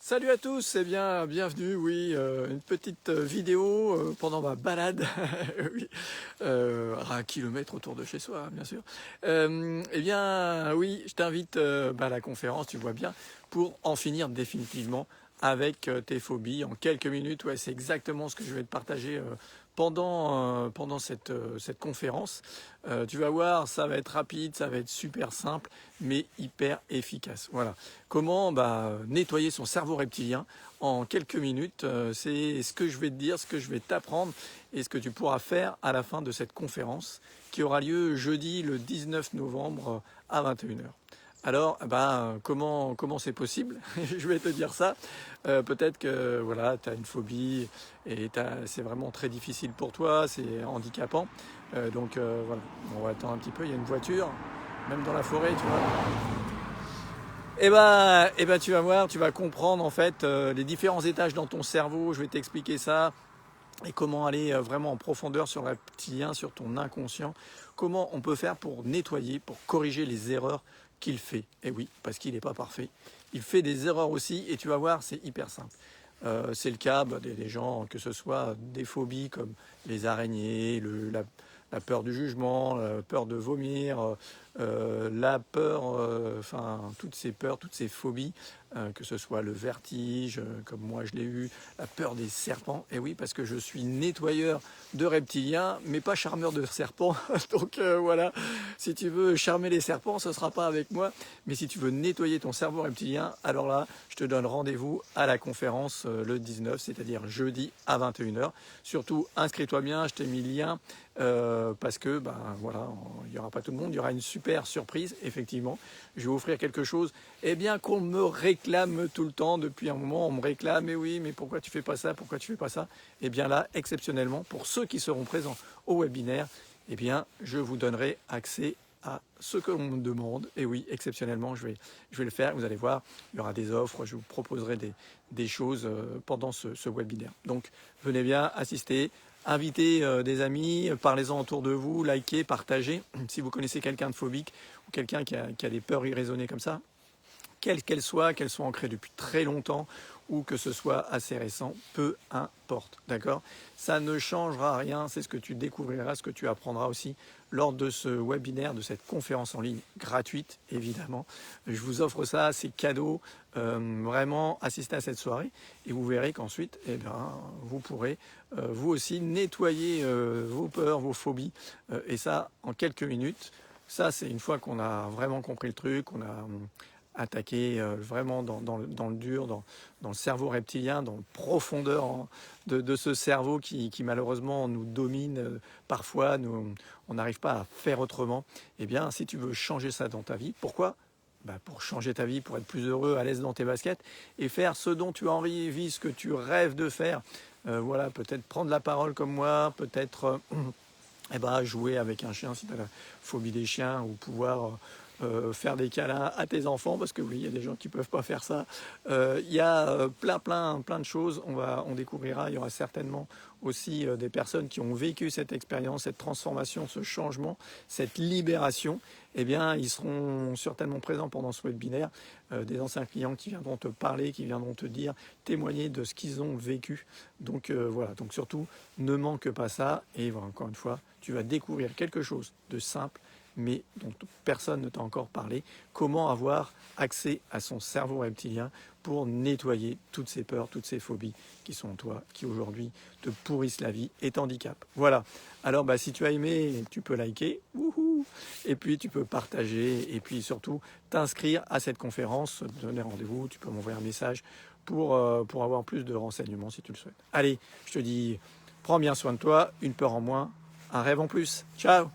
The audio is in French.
Salut à tous, eh bien, bienvenue, oui, une petite vidéo pendant ma balade, oui, à 1 kilomètre autour de chez soi, bien sûr. Eh bien, oui, je t'invite à la conférence, tu vois bien, pour en finir définitivement avec tes phobies en quelques minutes. Ouais, c'est exactement ce que je vais te partager pendant cette conférence. Tu vas voir, ça va être rapide, ça va être super simple, mais hyper efficace. Voilà. Comment nettoyer son cerveau reptilien en quelques minutes, c'est ce que je vais te dire, ce que je vais t'apprendre et ce que tu pourras faire à la fin de cette conférence qui aura lieu jeudi le 19 novembre à 21h. Alors, comment c'est possible? Je vais te dire ça. Peut-être que voilà, tu as une phobie et c'est vraiment très difficile pour toi, c'est handicapant. Voilà, on va attendre un petit peu, il y a une voiture, même dans la forêt, tu vois. Tu vas voir, tu vas comprendre en fait les différents étages dans ton cerveau. Je vais t'expliquer ça et comment aller vraiment en profondeur sur le reptilien, sur ton inconscient. Comment on peut faire pour nettoyer, pour corriger les erreurs qu'il fait. Et oui, parce qu'il n'est pas parfait. Il fait des erreurs aussi et tu vas voir, c'est hyper simple. C'est le cas des gens, que ce soit des phobies comme les araignées, la peur du jugement, la peur de vomir, la peur, toutes ces peurs, toutes ces phobies, que ce soit le vertige, comme moi je l'ai eu, la peur des serpents. Et oui, parce que je suis nettoyeur de reptiliens, mais pas charmeur de serpents. Donc voilà, si tu veux charmer les serpents, ce ne sera pas avec moi. Mais si tu veux nettoyer ton cerveau reptilien, alors là, je te donne rendez-vous à la conférence le 19, c'est-à-dire jeudi à 21h. Surtout, inscris-toi bien, je t'ai mis le lien. Parce que voilà, il n'y aura pas tout le monde, il y aura une super surprise, effectivement. Je vais offrir quelque chose, qu'on me réclame tout le temps, depuis un moment, on me réclame, mais oui, mais pourquoi tu fais pas ça, pourquoi tu fais pas ça? Eh bien là, exceptionnellement, pour ceux qui seront présents au webinaire, je vous donnerai accès à ce que l'on me demande. Et oui, exceptionnellement, je vais le faire. Vous allez voir, il y aura des offres, je vous proposerai des choses pendant ce webinaire. Donc, venez bien assister. Invitez des amis, parlez-en autour de vous, likez, partagez. Si vous connaissez quelqu'un de phobique ou quelqu'un qui a des peurs irraisonnées comme ça, quelles qu'elles soient ancrées depuis très longtemps ou que ce soit assez récent, peu importe, d'accord? Ça ne changera rien, c'est ce que tu découvriras, ce que tu apprendras aussi lors de ce webinaire, de cette conférence en ligne gratuite, évidemment. Je vous offre ça, c'est cadeau, vraiment assister à cette soirée et vous verrez qu'ensuite, vous pourrez vous aussi nettoyer vos peurs, vos phobies, et ça en quelques minutes. Ça, c'est une fois qu'on a vraiment compris le truc, on a attaqué vraiment dans le dur, dans le cerveau reptilien, dans la profondeur de ce cerveau qui malheureusement nous domine parfois, on n'arrive pas à faire autrement. Eh bien, si tu veux changer ça dans ta vie, pourquoi? Pour changer ta vie, pour être plus heureux, à l'aise dans tes baskets et faire ce dont tu as envie, ce que tu rêves de faire. Voilà, peut-être prendre la parole comme moi, peut-être jouer avec un chien si tu as la phobie des chiens ou pouvoir faire des câlins à tes enfants, parce que oui, il y a des gens qui ne peuvent pas faire ça. Il y a plein de choses, on découvrira. Il y aura certainement aussi des personnes qui ont vécu cette expérience, cette transformation, ce changement, cette libération. Eh bien, ils seront certainement présents pendant ce webinaire, des anciens clients qui viendront te parler, qui viendront te dire, témoigner de ce qu'ils ont vécu. Donc voilà, donc surtout, ne manque pas ça. Et voilà, encore une fois, tu vas découvrir quelque chose de simple, mais dont personne ne t'a encore parlé. Comment avoir accès à son cerveau reptilien pour nettoyer toutes ces peurs, toutes ces phobies qui sont en toi, qui aujourd'hui te pourrissent la vie et t'handicapent. Voilà. Alors si tu as aimé, tu peux liker, wouhou, et puis tu peux partager, et puis surtout t'inscrire à cette conférence, donner rendez-vous, tu peux m'envoyer un message pour avoir plus de renseignements si tu le souhaites. Allez, je te dis, prends bien soin de toi, une peur en moins, un rêve en plus. Ciao!